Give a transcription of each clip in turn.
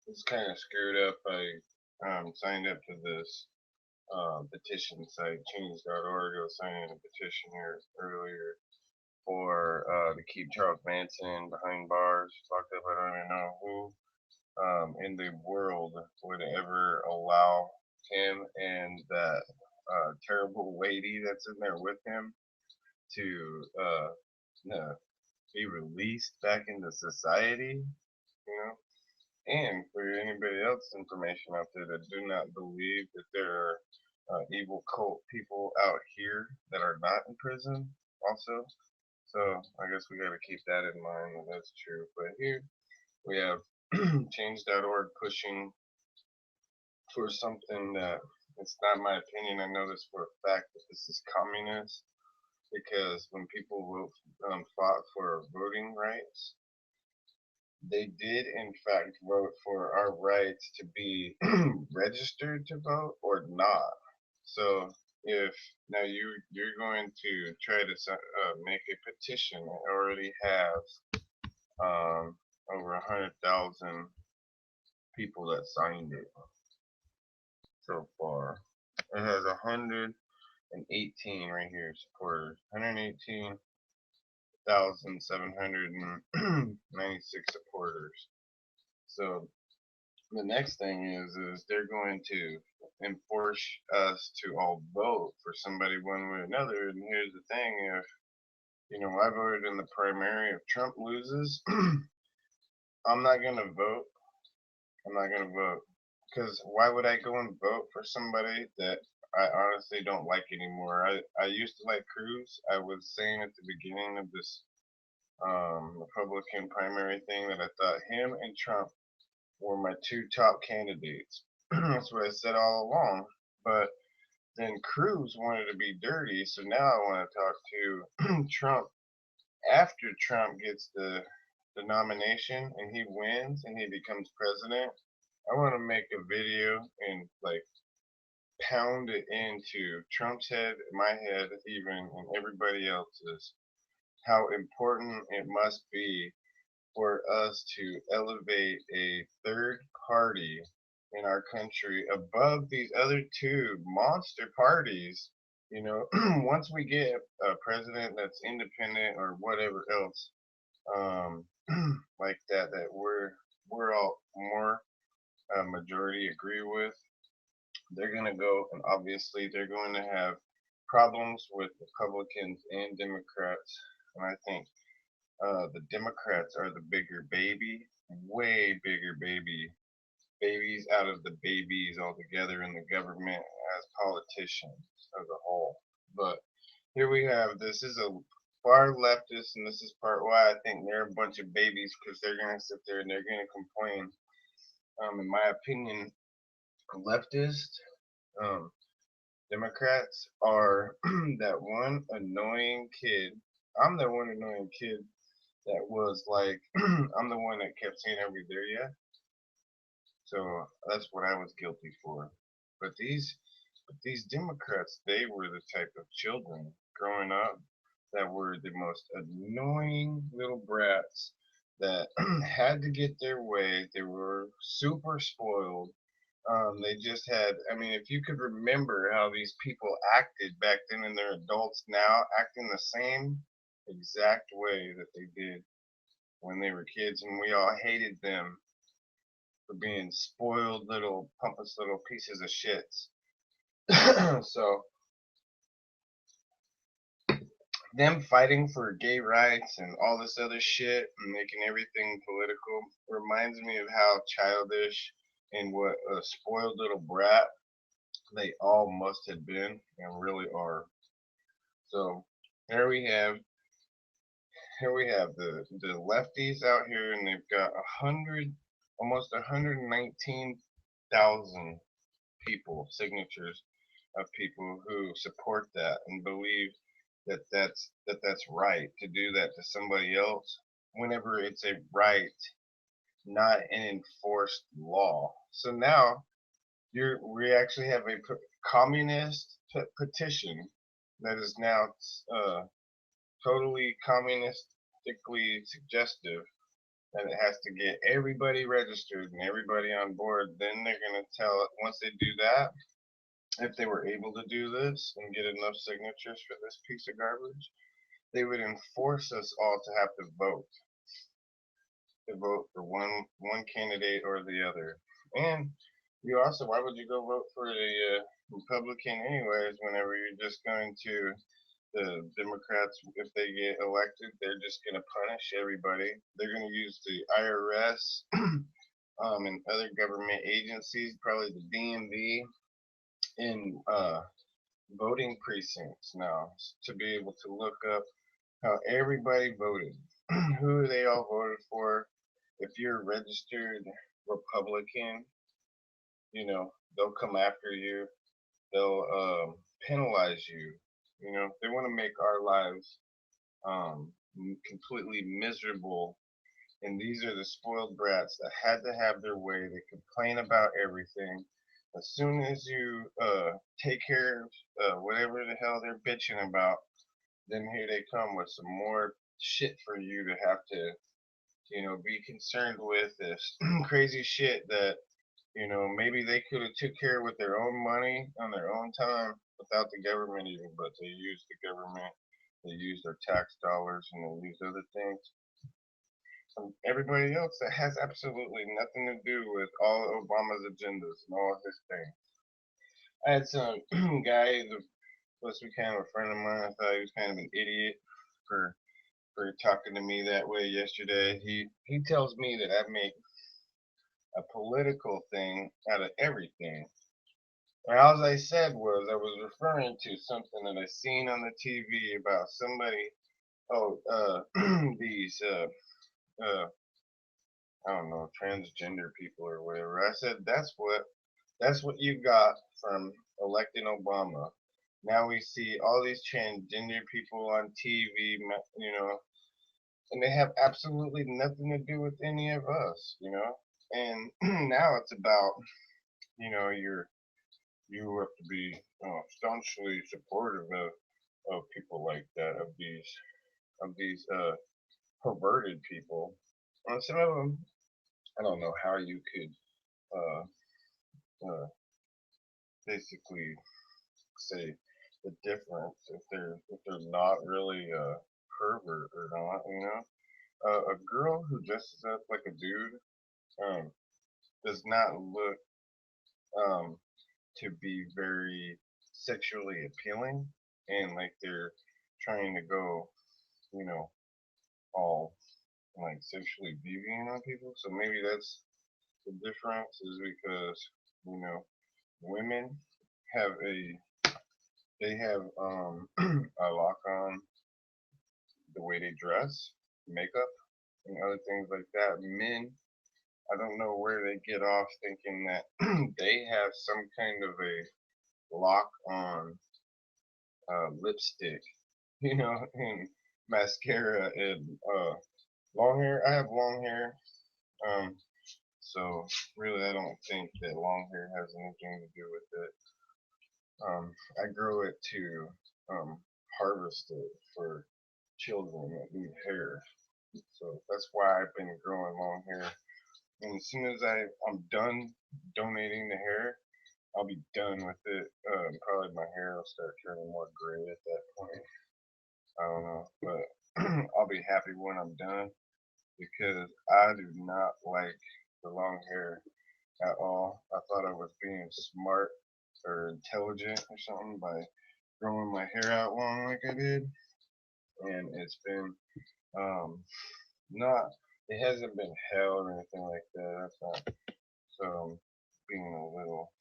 It's kind of screwed up. I signed up to this petition site, change.org. I was signing a petition here earlier for to keep Charles Manson behind bars, locked up. I don't even know who in the world would ever allow him and that terrible lady that's in there with him to no, be released back into society, you know. And for anybody else information out there that do not believe that there are evil cult people out here that are not in prison also. So I guess we got to keep that in mind that that's true. But here we have change.org pushing for something that it's not my opinion. I know this for a fact that this is communist because when people fought for voting rights, they did in fact vote for our rights to be registered to vote or not. So if now you're going to try to make a petition, it already has over 100,000 people that signed it so far. It has 118 right here supporters. 118,796 supporters. So the next thing is they're going to enforce us to all vote for somebody one way or another. And here's the thing: if I voted in the primary, if Trump loses, I'm not gonna vote. I'm not gonna vote because why would I go and vote for somebody that I honestly don't like anymore? I used to like Cruz. I was saying at the beginning of this Republican primary thing that I thought him and Trump were my two top candidates. That's what I said all along. But then Cruz wanted to be dirty, so now I want to talk to Trump after Trump gets the nomination and he wins and he becomes president. I want to make a video and like pound it into Trump's head, my head, even, and everybody else's how important it must be for us to elevate a third party in our country above these other two monster parties. Once we get a president that's independent or whatever else, um, like that we're all more majority agree with, they're gonna go and obviously they're going to have problems with Republicans and Democrats, and I think the Democrats are the bigger baby, way bigger babies out of the babies altogether in the government as politicians as a whole. But here we have this is a far leftist, and this is part why I think they're a bunch of babies because they're gonna sit there and they're gonna complain. In my opinion, leftist um, Democrats are that one annoying kid. I'm that one annoying kid that was like, I'm the one that kept saying, "Are we there yet?" So that's what I was guilty for. But these Democrats, they were the type of children growing up that were the most annoying little brats that had to get their way. They were super spoiled. They just had, I mean, if you could remember how these people acted back then and they're adults now, acting the same exact way that they did when they were kids, and we all hated them for being spoiled little pompous little pieces of shits. So them fighting for gay rights and all this other shit and making everything political reminds me of how childish and what a spoiled little brat they all must have been and really are. So here we have the lefties out here, and they've got almost 119,000 people, signatures of people who support that and believe that's right to do that to somebody else whenever it's a right, not an enforced law. So now we actually have a communist petition that is now uh, totally communistically suggestive and it has to get everybody registered and everybody on board. Then they're going to tell, once they do that, if they were able to do this and get enough signatures for this piece of garbage, they would enforce us all to vote for one candidate or the other. And you also, why would you go vote for a Republican anyways? Whenever you're just going to the Democrats, if they get elected, they're just going to punish everybody. They're going to use the IRS and other government agencies, probably the DMV, in voting precincts now to be able to look up how everybody voted, who they all voted for. If you're a registered Republican, they'll come after you. They'll penalize you. They want to make our lives um, completely miserable. And these are the spoiled brats that had to have their way. They complain about everything. As soon as you take care of whatever the hell they're bitching about, then here they come with some more shit for you to have to, be concerned with. This crazy shit that, maybe they could have took care of with their own money on their own time without the government even, but they used the government. They used their tax dollars and they used other things. Everybody else that has absolutely nothing to do with all Obama's agendas and all of his things. I had some guy that was supposed to be kind of a friend of mine. I thought he was kind of an idiot for talking to me that way yesterday. He tells me that I make a political thing out of everything. And all I said was I was referring to something that I seen on the TV about somebody. Oh, these I don't know, transgender people or whatever. I said that's what you got from electing Obama. Now we see all these transgender people on TV, and they have absolutely nothing to do with any of us. And now it's about, you have to be staunchly supportive of people like that, of these perverted people. And some of them, I don't know how you could uh, uh, basically say the difference if they're not really a pervert or not. A girl who dresses up like a dude um, does not look um, to be very sexually appealing, and like they're trying to go, you know, all like sexually deviant on people. So maybe that's the difference, is because women have they have a lock on the way they dress, makeup, and other things like that. Men, I don't know where they get off thinking that they have some kind of a lock on lipstick, and mascara and long hair. I have long hair, um, so really I don't think that long hair has anything to do with it. I grow it to harvest it for children that need hair. So that's why I've been growing long hair. And as soon as I'm done donating the hair, I'll be done with it. Probably my hair will start turning more gray at that point. I don't know, but I'll be happy when I'm done because I do not like the long hair at all. I thought I was being smart or intelligent or something by growing my hair out long like I did, and it's been um, not. It hasn't been hell or anything like that. That's not. So being a little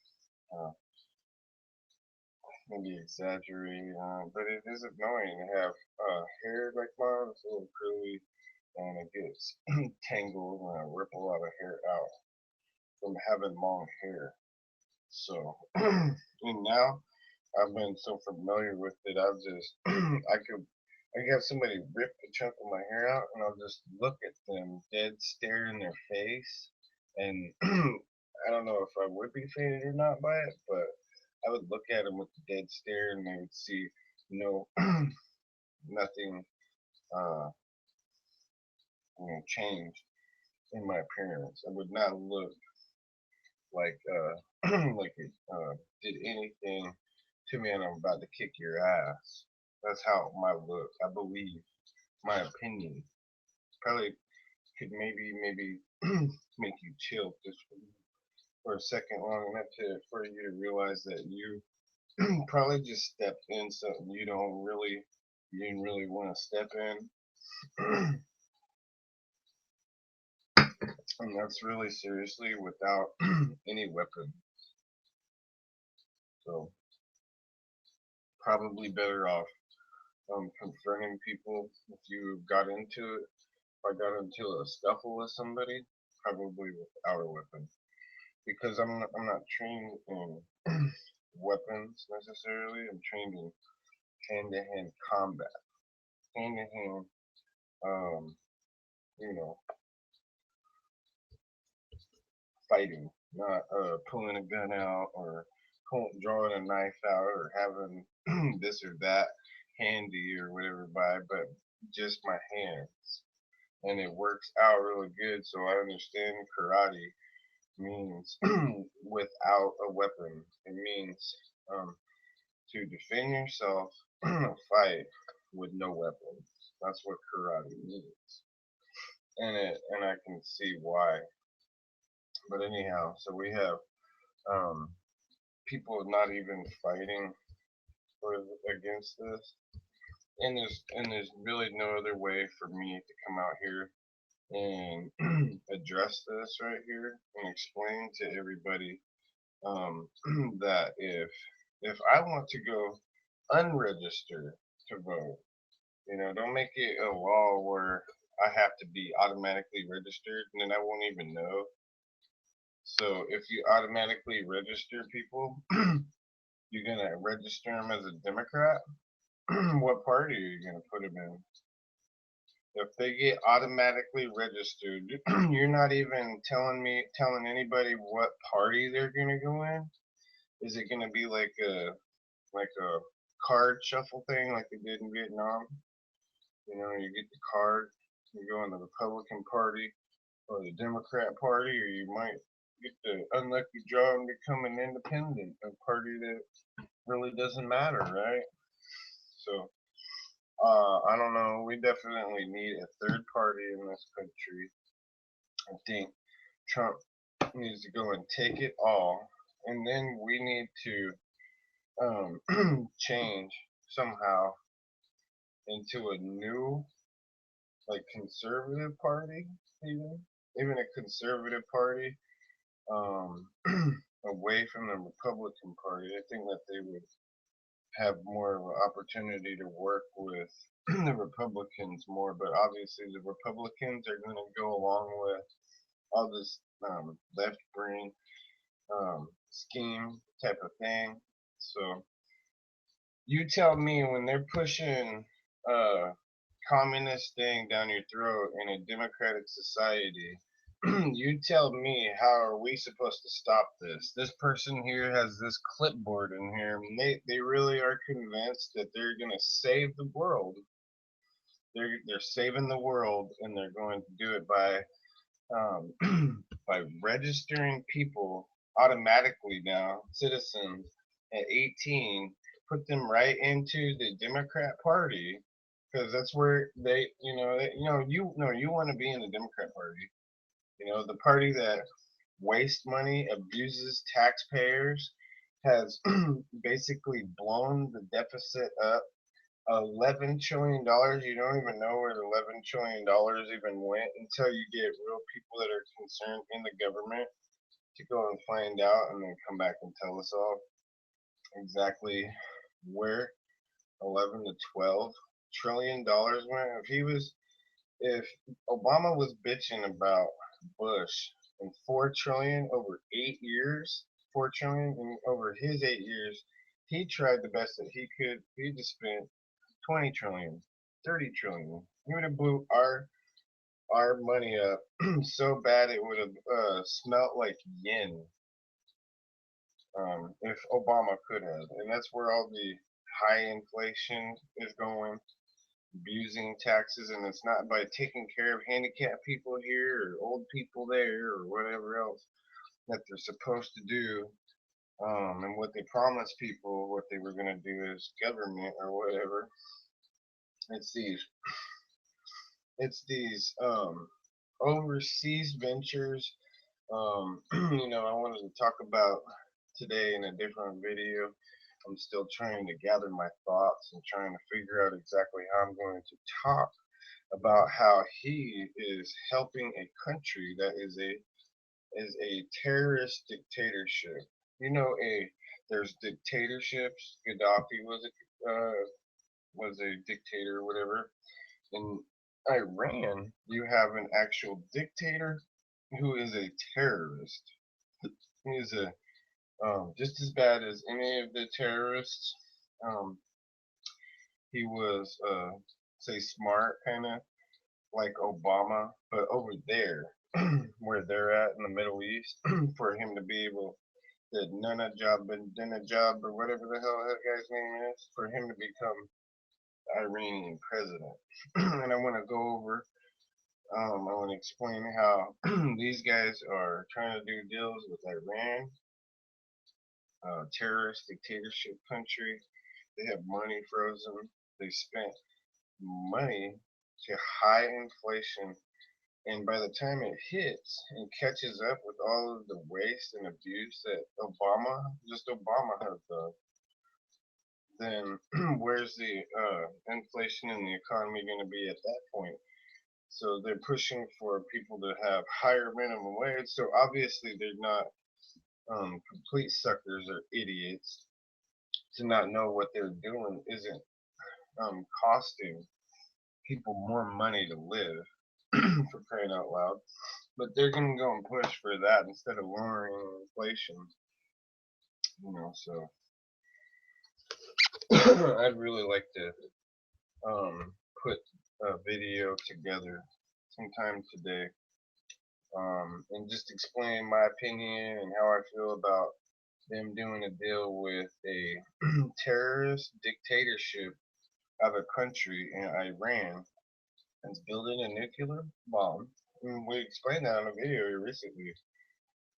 maybe exaggerated, but it is annoying to have hair like mine. It's a little curly, and it gets tangled, and I rip a lot of hair out from having long hair. So, and now I've been so familiar with it, I've just I could have somebody rip a chunk of my hair out, and I'll just look at them dead stare in their face, and I don't know if I would be offended or not by it, but I would look at them with the dead stare, and they would see no nothing, uh, changed. in my appearance. I would not look like like it did anything to me and I'm about to kick your ass. That's how my look. I believe my opinion probably could maybe make you chill just for a second long enough to for you to realize that you probably just stepped in something you didn't really want to step in. And that's really seriously without any weapon. So probably better off confronting people if you got into it. If I got into a scuffle with somebody, probably without a weapon, because I'm not trained in weapons necessarily. I'm trained in hand-to-hand combat, hand-to-hand, um, you know, fighting, not pulling a gun out or drawing a knife out or having this or that handy or whatever by, but just my hands. And it works out really good. So I understand karate means without a weapon. It means um, to defend yourself in a fight with no weapons. That's what karate means, and I can see why. But anyhow, so we have um, people not even fighting for against this, and there's really no other way for me to come out here and address this right here and explain to everybody um, that if I want to go unregister to vote, don't make it a law where I have to be automatically registered and then I won't even know. So if you automatically register people, you're gonna register them as a Democrat. What party are you gonna put them in? If they get automatically registered, you're not even telling anybody what party they're gonna go in. Is it gonna be like a card shuffle thing like they did in Vietnam? You get the card, you go in the Republican Party or the Democrat Party, or you might get the unlucky draw and become an independent, a party that really doesn't matter, right? So, I don't know. We definitely need a third party in this country. I think Trump needs to go and take it all, and then we need to change somehow into a new, like, conservative party, even a conservative party, um, away from the Republican Party. I think that they would have more of an opportunity to work with the Republicans more, but obviously the Republicans are going to go along with all this left brain scheme type of thing. So you tell me when they're pushing uh, communist thing down your throat in a democratic society, you tell me how are we supposed to stop this? This person here has this clipboard in here. And they really are convinced that they're gonna save the world. They're saving the world, and they're going to do it by by registering people automatically now, citizens at 18, put them right into the Democrat Party because that's where you want to be in the Democrat Party. The party that wastes money, abuses taxpayers, has basically blown the deficit up $11 trillion. You don't even know where the $11 trillion even went until you get real people that are concerned in the government to go and find out and then come back and tell us all exactly where 11 to 12 trillion dollars went. If Obama was bitching about Bush and 4 trillion over 8 years, 4 trillion in over his 8 years, he tried the best that he could. He just spent 20 trillion, 30 trillion. He would have blew our money up so bad it would have smelt like yen if Obama could have. And that's where all the high inflation is going. abusing taxes, and it's not by taking care of handicapped people here or old people there or whatever else that they're supposed to do. And what they promised people, what they were going to do as government or whatever. It's these, it's these overseas ventures. I wanted to talk about today in a different video. I'm still trying to gather my thoughts and trying to figure out exactly how I'm going to talk about how he is helping a country that is a terrorist dictatorship. There's dictatorships. Gaddafi was a dictator or whatever. In Iran, you have an actual dictator who is a terrorist. He is a just as bad as any of the terrorists. Um, he was say smart, kind of like Obama, but over there, where they're at in the Middle East, for him to be able that Nanajab or whatever the hell that guy's name is, for him to become Iranian president. And I want to go over, I want to explain how these guys are trying to do deals with Iran, terrorist dictatorship country. They have money frozen. They spent money to high inflation, and by the time it hits and catches up with all of the waste and abuse that Obama has done, then where's the inflation in the economy going to be at that point? So they're pushing for people to have higher minimum wage. So obviously they're not complete suckers or idiots to not know what they're doing isn't costing people more money to live for crying out loud. But they're going to go and push for that instead of lowering inflation. So I'd really like to put a video together sometime today, and just explain my opinion and how I feel about them doing a deal with a terrorist dictatorship of a country in Iran that's building a nuclear bomb. And we explained that on a video recently.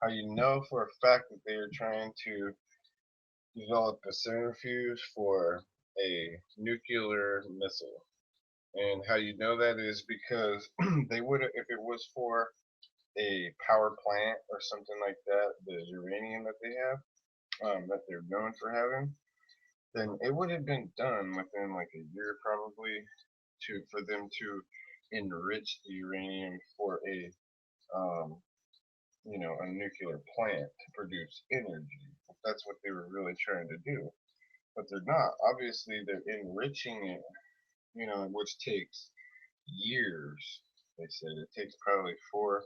How you know for a fact that they are trying to develop a centrifuge for a nuclear missile. And how you know that is because they would have, if it was for a power plant or something like that, the uranium that they have, that they're known for having, then it would have been done within like a year probably for them to enrich the uranium for a nuclear plant to produce energy. If that's what they were really trying to do. But they're not. Obviously, they're enriching it, which takes years. They said it takes probably four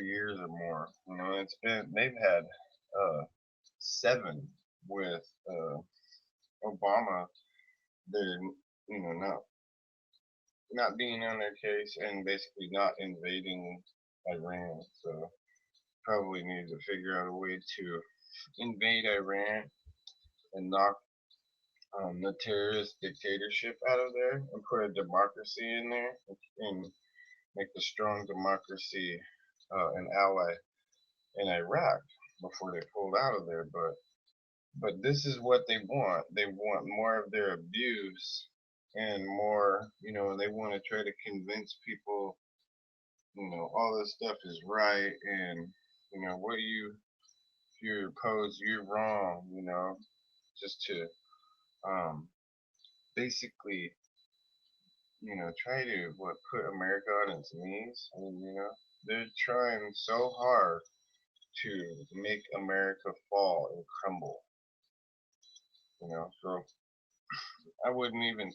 years or more. They've had 7 with Obama. They're not being on their case and basically not invading Iran. So probably need to figure out a way to invade Iran and knock the terrorist dictatorship out of there and put a democracy in there and make the strong democracy an ally in Iraq before they pulled out of there. But this is what they want. They want more of their abuse and more. They want to try to convince people, all this stuff is right, and what if you oppose, you're wrong. Just to basically try to put America on its knees. They're trying so hard to make America fall and crumble. So I wouldn't even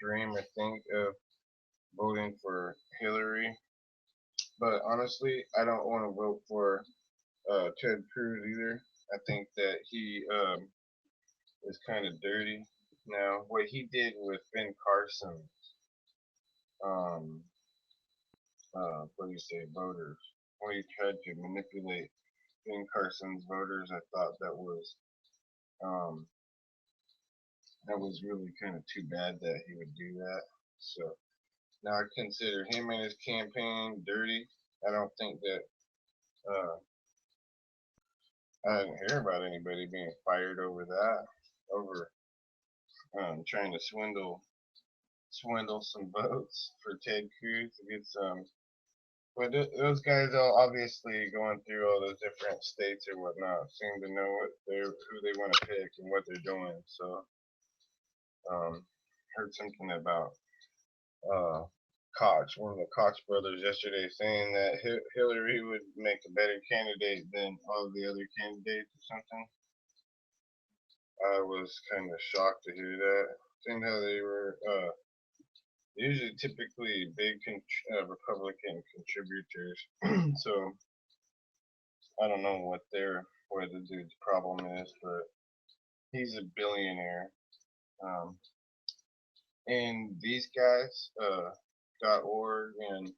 dream or think of voting for Hillary. But honestly, I don't want to vote for Ted Cruz either. I think that he is kind of dirty. Now, what he did with Ben Carson, um, what do you say, voters? Well, he tried to manipulate Ben Carson's voters. I thought um, that was really kind of too bad that he would do that. So now I consider him and his campaign dirty. I don't think that I didn't hear about anybody being fired over that, over trying to swindle some votes for Ted Cruz to get some. But those guys all obviously going through all those different states or whatnot seem to know who they want to pick and what they're doing. So heard something about uh, Koch, one of the Koch brothers yesterday, saying that Hillary would make a better candidate than all of the other candidates or something. I was kind of shocked to hear that. Seeing how they were usually typically big Republican contributors. So I don't know what the dude's problem is, but he's a billionaire. Um, and these guys, .org and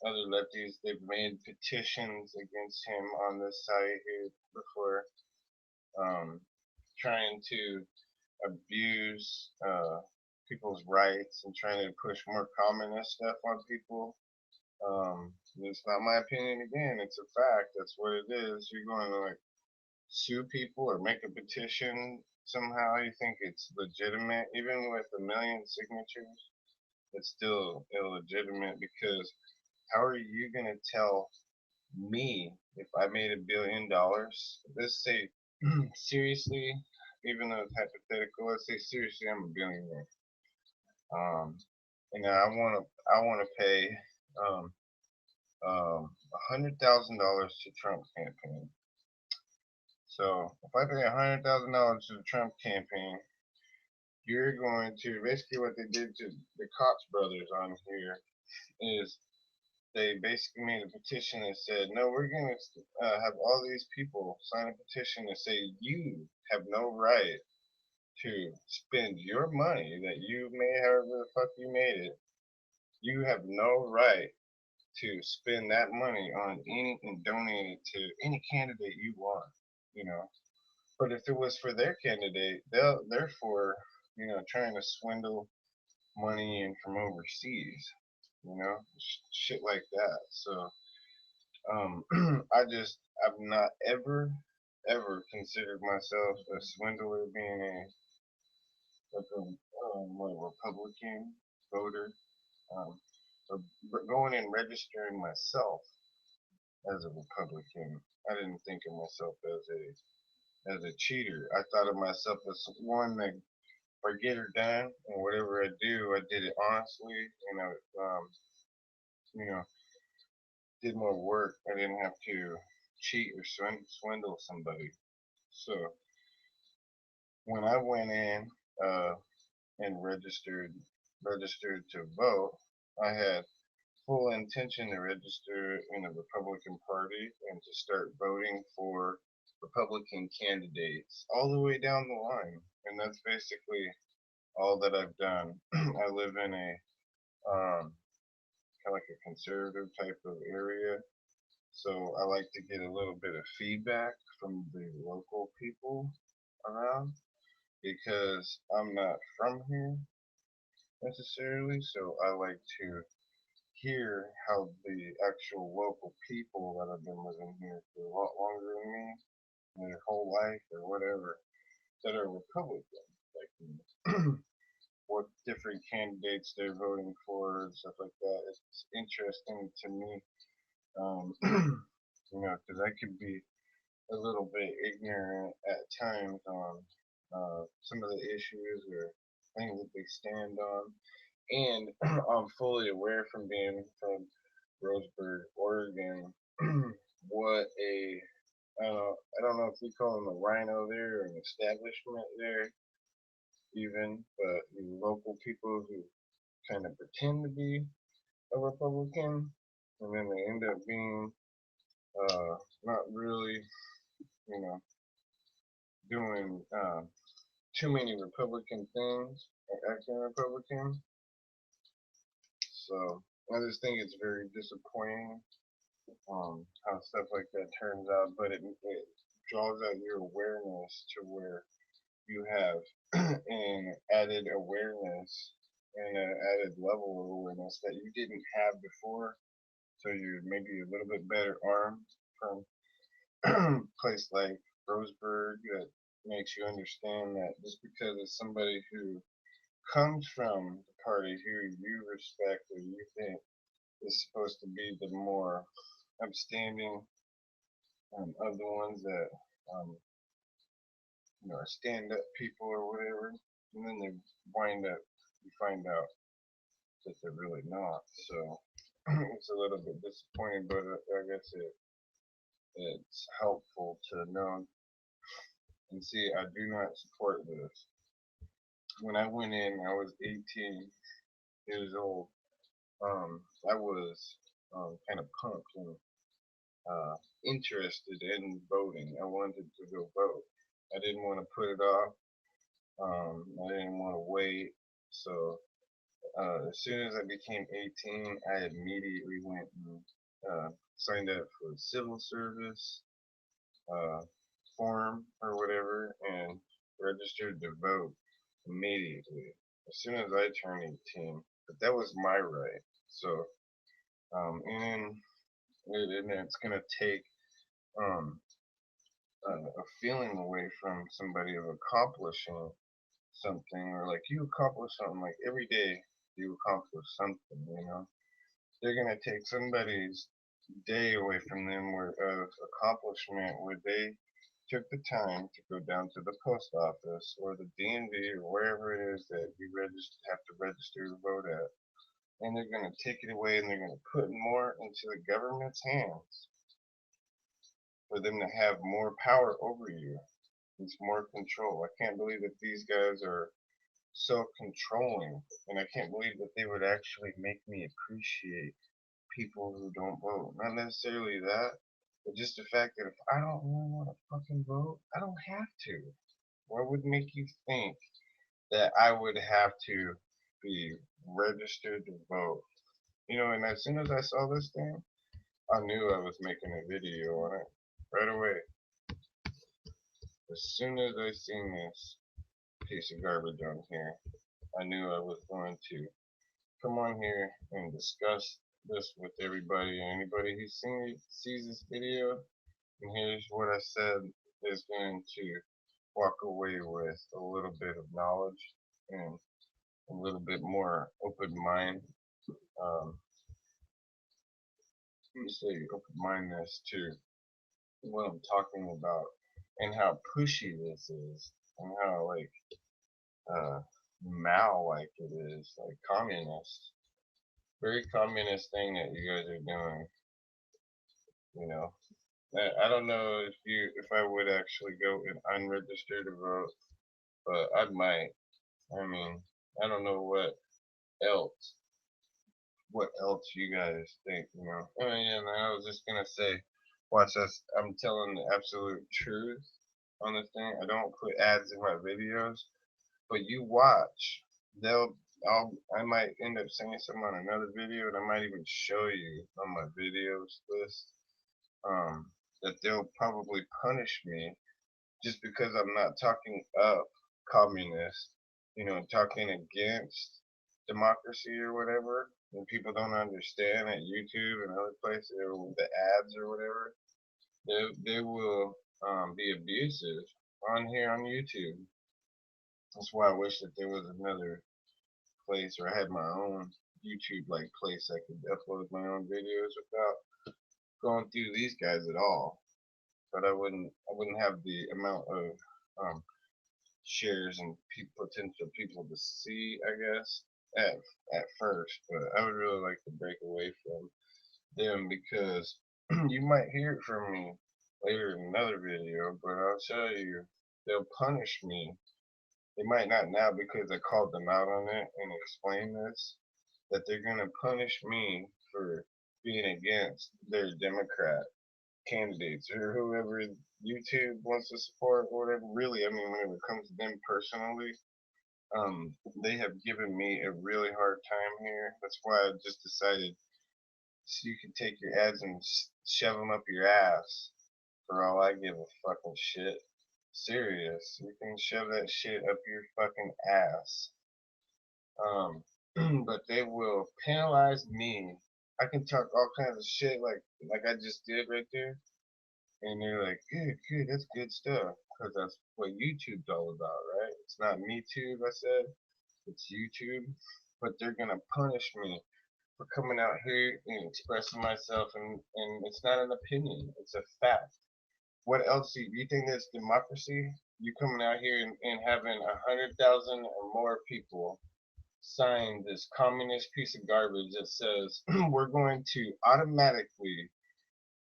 other lefties, they've made petitions against him on this site here before, trying to abuse people's rights and trying to push more communist stuff on people. It's not my opinion again, it's a fact. That's what it is. You're going to like sue people or make a petition somehow, you think it's legitimate, even with a million signatures, it's still illegitimate because how are you going to tell me if I made $1 billion? Let's say seriously, even though it's hypothetical, let's say seriously I'm a billionaire. And I want to pay $100,000 to Trump campaign. So if I pay $100,000 to the Trump campaign, you're going to basically what they did to the Koch brothers on here is they basically made a petition that said, no, we're going to have all these people sign a petition to say you have no right to spend your money that you made, however the fuck you made it. You have no right to spend that money on any and donate it to any candidate you want, you know. But if it was for their candidate, they're for, trying to swindle money in from overseas, shit like that. So I've not ever considered myself a swindler, being a Republican voter, um, but going and registering myself as a Republican. I didn't think of myself as a cheater. I thought of myself as one that if I get her done and whatever I do, I did it honestly. You know, did more work. I didn't have to cheat or swindle somebody. So when I went in and registered to vote, I had full intention to register in the Republican Party and to start voting for Republican candidates all the way down the line. And that's basically all that I've done. I live in a kind of like a conservative type of area, so I like to get a little bit of feedback from the local people around because I'm not from here necessarily, so I like to hear how the actual local people that have been living here for a lot longer than me, their whole life or whatever, that are Republican, like what different candidates they're voting for and stuff like that. It's interesting to me, because I could be a little bit ignorant at times on some of the issues or things that they stand on. And I'm fully aware from being from Roseburg, Oregon, what I don't know if we call them a rhino there or an establishment there, even, but the local people who kind of pretend to be a Republican, and then they end up being not really, you know, doing too many Republican things or acting Republican. So I just think it's very disappointing how stuff like that turns out, but it draws out your awareness to where you have an added awareness and an added level of awareness that you didn't have before. So you're maybe a little bit better armed from a place like Roseburg that makes you understand that just because it's somebody who comes from the party who you respect or you think is supposed to be the more upstanding of the ones that um, are stand up people or whatever, and then they wind up you find out that they're really not. So it's a little bit disappointing, but I guess it's helpful to know and see. I do not support this. When I went in, I was 18 years old. I was kind of pumped and interested in voting. I wanted to go vote. I didn't want to put it off. I didn't want to wait. So as soon as I became 18, I immediately went and signed up for civil service uh, form or whatever and registered to vote immediately as soon as I turned 18. But that was my right. So and it's gonna take um, a feeling away from somebody of accomplishing something, or like you accomplish something like every day you accomplish something, they're gonna take somebody's day away from them where of accomplishment where they took the time to go down to the post office or the DMV or wherever it is that you have to register to vote at, and they're gonna take it away and they're gonna put more into the government's hands for them to have more power over you. It's more control. I can't believe that these guys are so controlling, and I can't believe that they would actually make me appreciate people who don't vote. Not necessarily that, but just the fact that if I don't really want to fucking vote, I don't have to. What would make you think that I would have to be registered to vote? And as soon as I saw this thing, I knew I was making a video on it right away. As soon as I seen this piece of garbage on here, I knew I was going to come on here and discuss this with everybody. And anybody who sees this video and hears what I said is going to walk away with a little bit of knowledge and a little bit more open mind. Um, let me say open mindedness to what I'm talking about and how pushy this is and how like uh, Mao like it is, like communist. Very communist thing that you guys are doing, you know. I don't know if I would actually go and unregister to vote, but I might. I mean, I don't know else what else you guys think. Oh yeah, and I was just gonna say, watch us. I'm telling the absolute truth on this thing. I don't put ads in my videos, but you watch. They'll I might end up saying something on another video, and I might even show you on my videos list um, that they'll probably punish me just because I'm not talking up communist, talking against democracy or whatever. And people don't understand at YouTube and other places, the ads or whatever, they will be abusive on here on YouTube. That's why I wish that there was another place, or I had my own YouTube like place I could upload my own videos without going through these guys at all. But I wouldn't have the amount of um, shares and potential people to see, I guess, at at first. But I would really like to break away from them because you might hear it from me later in another video. But I'll tell you, they'll punish me. They might not now because I called them out on it and explained this, that they're gonna punish me for being against their Democrat candidates or whoever YouTube wants to support or whatever. Really, I mean, when it comes to them personally, they have given me a really hard time here. That's why I just decided so you can take your ads and shove them up your ass. For all I give a fucking shit. Serious, you can shove that shit up your fucking ass. but they will penalize me. I can talk all kinds of shit like I just did right there, and they're like, good, good, that's good stuff, because that's what YouTube's all about, right? It's not MeTube, I said, it's YouTube, but they're gonna punish me for coming out here and expressing myself, and it's not an opinion, it's a fact. What else do you think that's democracy? You coming out here and having 100,000 or more people sign this communist piece of garbage that says we're going to automatically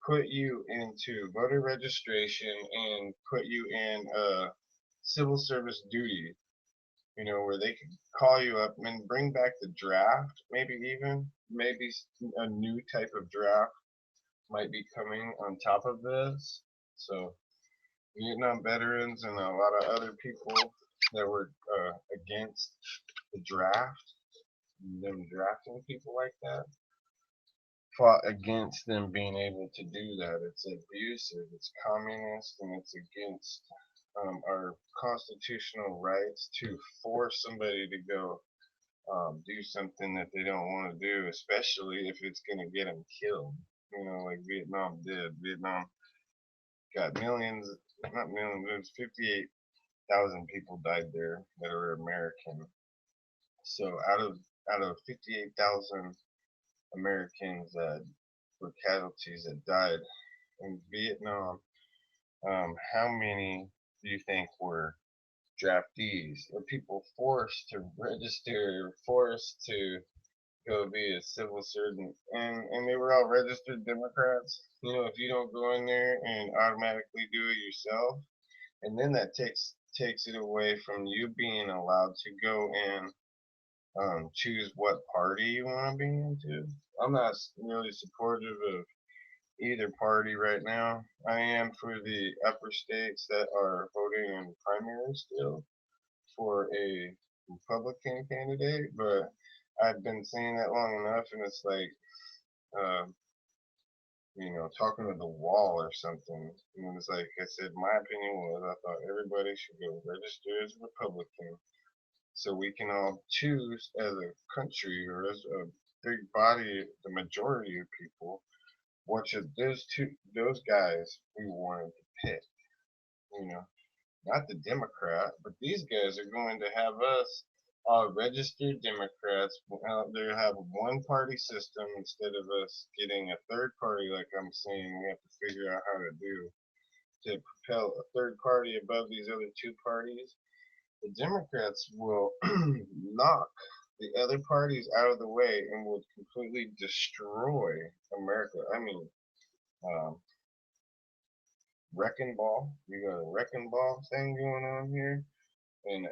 put you into voter registration and put you in civil service duty, where they can call you up and bring back the draft, maybe a new type of draft might be coming on top of this. So Vietnam veterans and a lot of other people that were against the draft, them drafting people like that, fought against them being able to do that. It's abusive, it's communist, and it's against our constitutional rights to force somebody to go do something that they don't want to do, especially if it's going to get them killed. Like Vietnam did. Vietnam got millions, not millions, it was 58,000 people died there that were American. So out of 58,000 Americans that were casualties that died in Vietnam, how many do you think were draftees or people forced to register, forced to go be a civil servant, and they were all registered Democrats? If you don't go in there and automatically do it yourself, and then that takes it away from you being allowed to go and choose what party you want to be into. I'm not really supportive of either party right now. I am for the upper states that are voting in primary still for a Republican candidate, but I've been saying that long enough, and it's like, uh, talking to the wall or something. And it's like I said, my opinion was I thought everybody should go register as a Republican so we can all choose as a country or as a big body, the majority of people, which of those guys we wanted to pick. You know, not the Democrat, but these guys are going to have us all registered Democrats. They have a one party system instead of us getting a third party, like I'm saying we have to figure out how to do to propel a third party above these other two parties. The Democrats will knock the other parties out of the way and will completely destroy America. I mean, um, wrecking ball. You got a wrecking ball thing going on here, and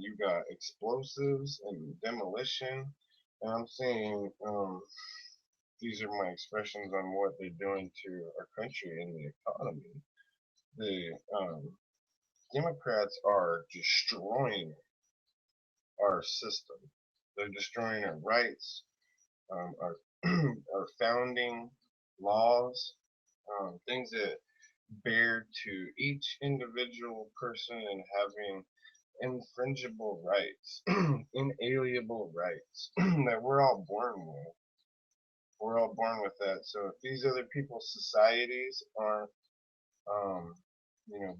you got explosives and demolition. And I'm saying these are my expressions on what they're doing to our country and the economy. The Democrats are destroying our system. They're destroying our rights, our our founding laws, things that bear to each individual person and having infringible rights, inalienable rights that we're all born with. We're all born with that. So if these other people's societies aren't, um,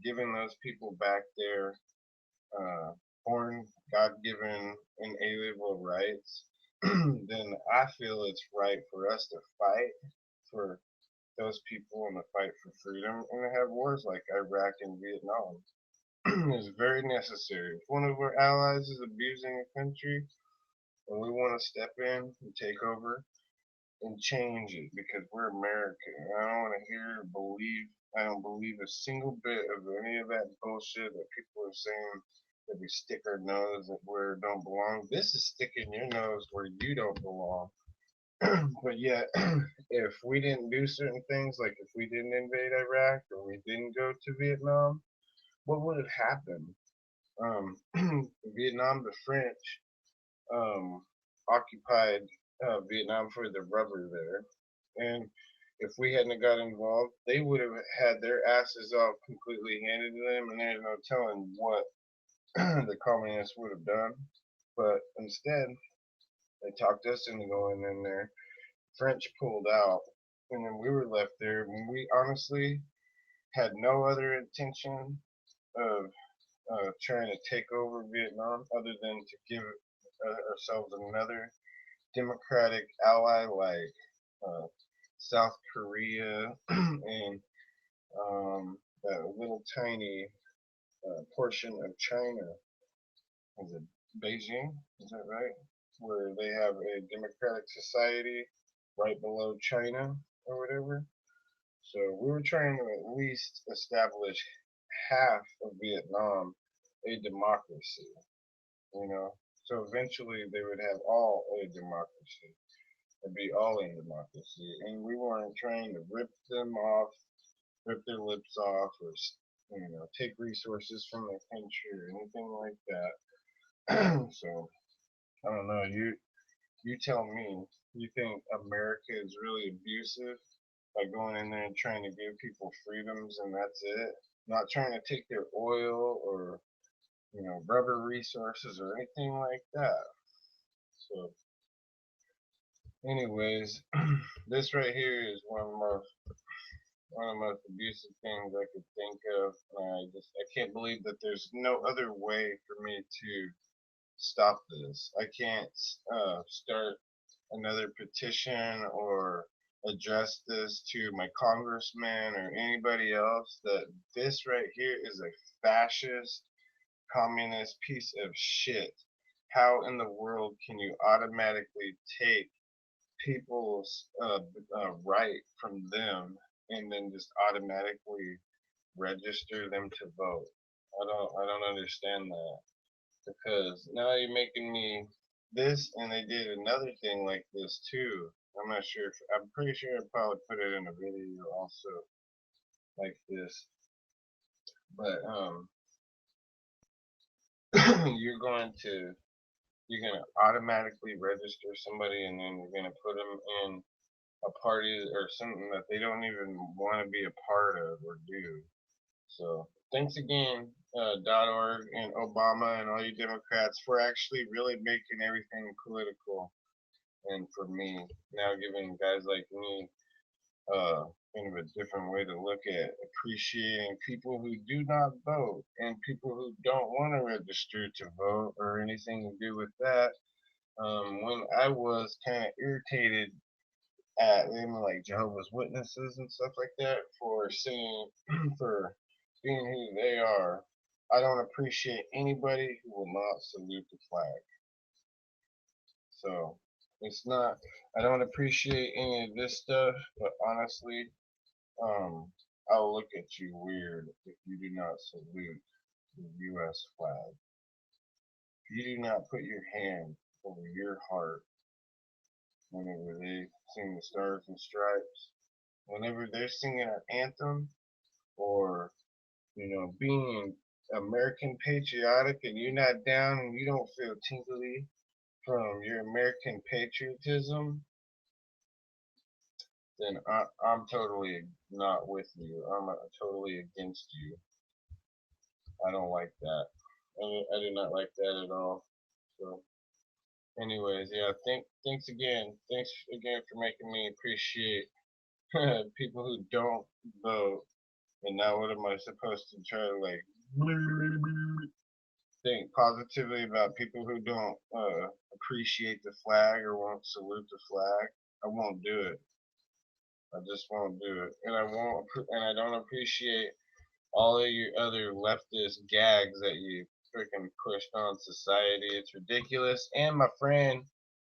giving those people back their born, God-given, inalienable rights, then I feel it's right for us to fight for those people and to fight for freedom and to have wars like Iraq and Vietnam. Is very necessary. If one of our allies is abusing a country and we want to step in and take over and change it because we're American. I don't want to hear or believe, I don't believe a single bit of any of that bullshit that people are saying that we stick our nose where it don't belong. This is sticking your nose where you don't belong. But yet, if we didn't do certain things, like if we didn't invade Iraq or we didn't go to Vietnam, what would have happened? Vietnam, the French occupied Vietnam for the rubber there, and if we hadn't got involved, they would have had their asses all completely handed to them, and there's no telling what the communists would have done. But instead, They talked us into going in there. French pulled out, and then we were left there. We honestly had no other intention of trying to take over Vietnam other than to give ourselves another democratic ally like uh, South Korea and that little tiny portion of China. Is it Beijing? Is that right? Where they have a democratic society right below China or whatever. So we were trying to at least establish half of Vietnam a democracy, you know. So eventually they would have all a democracy. It'd be all in democracy. And we weren't trying to rip them off, rip their lips off, or, take resources from their country or anything like that. So I don't know. You tell me. You think America is really abusive by going in there and trying to give people freedoms and that's it? Not trying to take their oil or rubber resources or anything like that. So, anyways, this right here is one of the most abusive things I could think of. I can't believe that there's no other way for me to stop this. I can't start another petition or address this to my congressman or anybody else that this right here is a fascist communist piece of shit. How in the world can you automatically take people's right from them and then just automatically register them to vote? I don't understand that, because now you're making me this, and they did another thing like this too. I'm pretty sure I probably put it in a video also like this, but you're going to automatically register somebody, and then you're going to put them in a party or something that they don't even want to be a part of or do. So thanks again, .org and Obama and all you Democrats for actually really making everything political. And for me, now giving guys like me kind of a different way to look at appreciating people who do not vote and people who don't want to register to vote or anything to do with that. When I was kind of irritated at them, like Jehovah's Witnesses and stuff like that, for seeing, for being who they are, I don't appreciate anybody who will not salute the flag. So it's not, I don't appreciate any of this stuff, but honestly, um, I'll look at you weird if you do not salute the U.S. flag. If you do not put your hand over your heart whenever they sing the Stars and Stripes, whenever they're singing our anthem, or being American patriotic, and you're not down and you don't feel tingly from your American patriotism, then I'm totally not with you. I'm totally against you. I don't like that. I do not like that at all. So, anyways, yeah. Thanks again. Thanks again for making me appreciate people who don't vote. And now, what am I supposed to try to like think positively about people who don't appreciate the flag or won't salute the flag? I won't do it. I just won't do it, and I won't. And I don't appreciate all of your other leftist gags that you freaking pushed on society. It's ridiculous. And my friend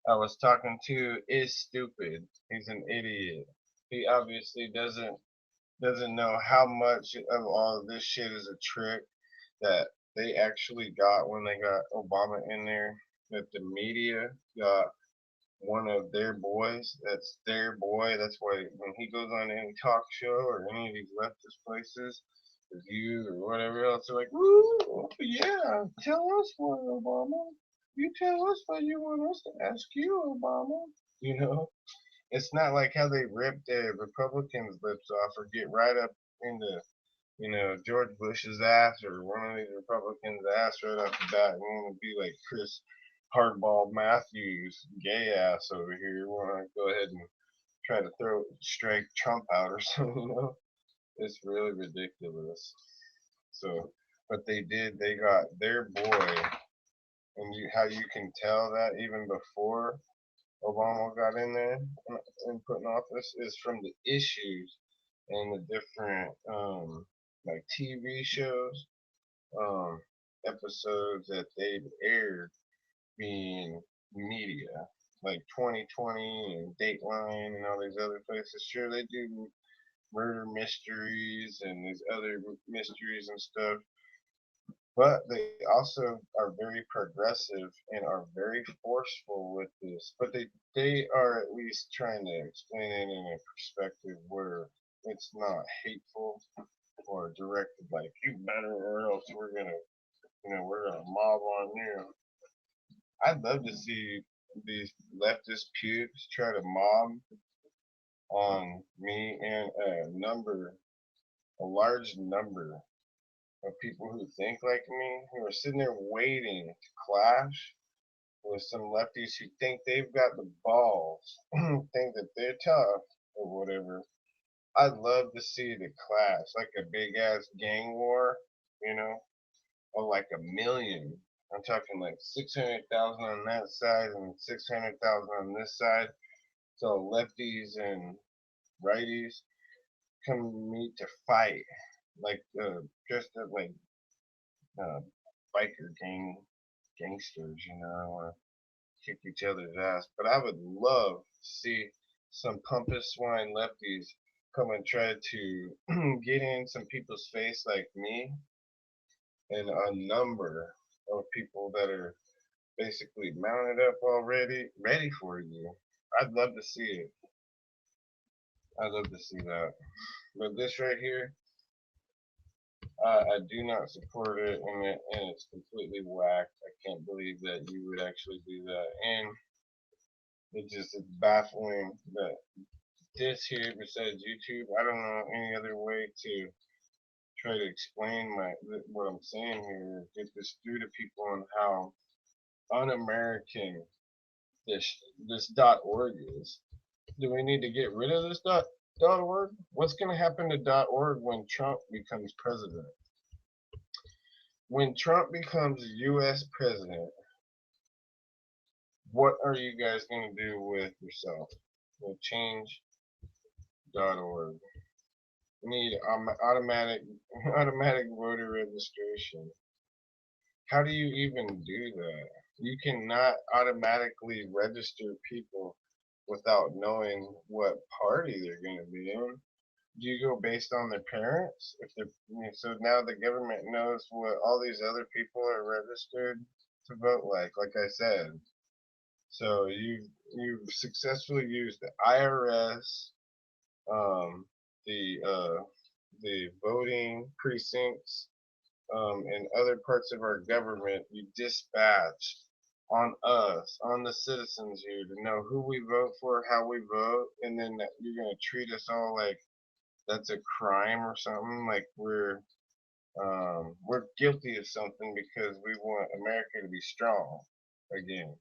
I was talking to is stupid. He's an idiot. He obviously doesn't know how much of all of this shit is a trick that they actually got when they got Obama in there. That the media got one of their boys. That's their boy. That's why when he goes on any talk show or any of these leftist places, reviews or whatever else, they're like, "Ooh, yeah, tell us what, Obama. You tell us what you want us to ask you, Obama." You know, it's not like how they rip the Republicans' lips off or get right up into George Bush's ass or one of these Republicans' ass right off the bat. We want to be like Chris hardball Matthews gay ass over here want to go ahead and try to strike Trump out or something. It's really ridiculous. So, but they got their boy, and how you can tell that even before Obama got in there and put in office is from the issues and the different like TV shows, um, episodes that they've aired being media, like 2020 and Dateline and all these other places. Sure, they do murder mysteries and these other mysteries and stuff, but they also are very progressive and are very forceful with this. But they are at least trying to explain it in a perspective where it's not hateful or directed like you better or else we're gonna mob on you. I'd love to see these leftist pubes try to mob on me and a large number of people who think like me, who are sitting there waiting to clash with some lefties who think they've got the balls, think that they're tough or whatever. I'd love to see the clash, like a big ass gang war, you know, or like a million. I'm talking like 600,000 on that side and 600,000 on this side. So lefties and righties come meet to fight, like dressed up like uh, biker gangsters, want to kick each other's ass. But I would love to see some pompous swine lefties come and try to get in some people's face like me and a number of people that are basically mounted up already, ready for you. I'd love to see it. I'd love to see that. But this right here, I do not support it, and it's completely whacked. I can't believe that you would actually do that, and it's baffling that this here, besides YouTube, I don't know any other way to try to explain what I'm saying here, get this through to people on how un-American this this .org is. Do we need to get rid of this .org? What's going to happen to .org when Trump becomes president? When Trump becomes U.S. president, what are you guys going to do with yourself? We'll change.org. We need automatic voter registration. How do you even do that? You cannot automatically register people without knowing what party they're going to be in. Do you go based on their parents? So now the government knows what all these other people are registered to vote like I said. So you've successfully used the IRS, um, the voting precincts, and other parts of our government. You dispatched on us, on the citizens here, to know who we vote for, how we vote, and then you're gonna treat us all like that's a crime or something, like we're guilty of something because we want America to be strong again,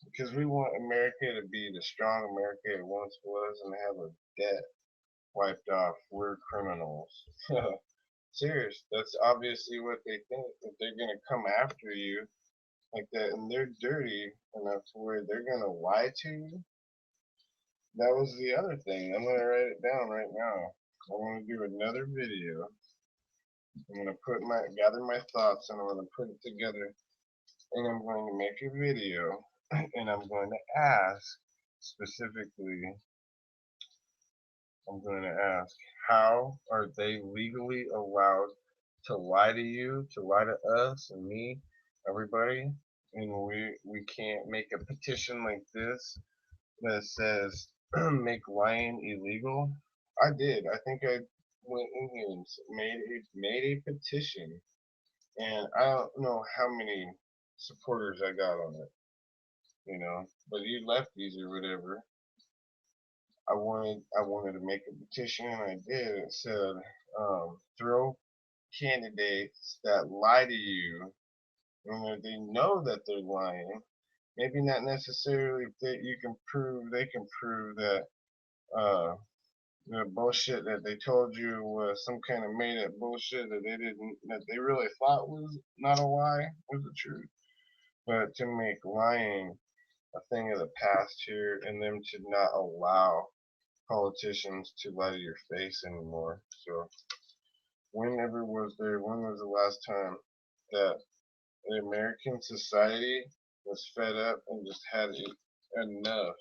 because we want America to be the strong America it once was and have a debt wiped off. We're criminals. Serious. That's obviously what they think, that they're gonna come after you like that, and they're dirty enough to where they're gonna lie to you. That was the other thing. I'm gonna write it down right now. I'm gonna do another video. I'm gonna gather my thoughts, and I'm gonna put it together, and I'm going to make a video, and I'm going to ask specifically. I'm going to ask, how are they legally allowed to lie to you, to lie to us and me, everybody, and we can't make a petition like this that says make lying illegal? I did. I think I went in here and made a petition, and I don't know how many supporters I got on it, but you lefties or whatever. I wanted to make a petition, and I did. It said, throw candidates that lie to you And they know that they're lying. Maybe not necessarily that you can prove, they can prove that the bullshit that they told you was some kind of made up bullshit that that they really thought was not a lie, was the truth. But to make lying a thing of the past here, and them to not allow politicians to lie to your face anymore. So when was the last time that the American society was fed up and just had enough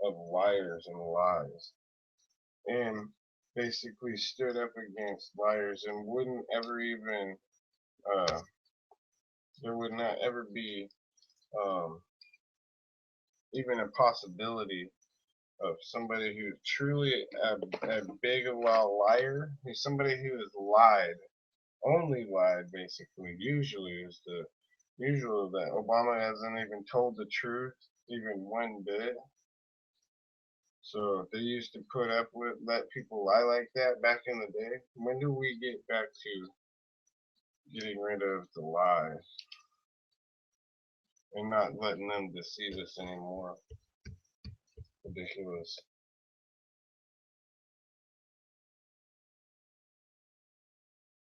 of liars and lies, and basically stood up against liars and wouldn't ever even uh, there would not ever be um, even a possibility of somebody who's truly a big of a liar. He's somebody who has lied, only lied basically. Usually is the usual that Obama hasn't even told the truth even one bit. So they used to put up with let people lie like that back in the day. When do we get back to getting rid of the lies and not letting them deceive us anymore? Ridiculous.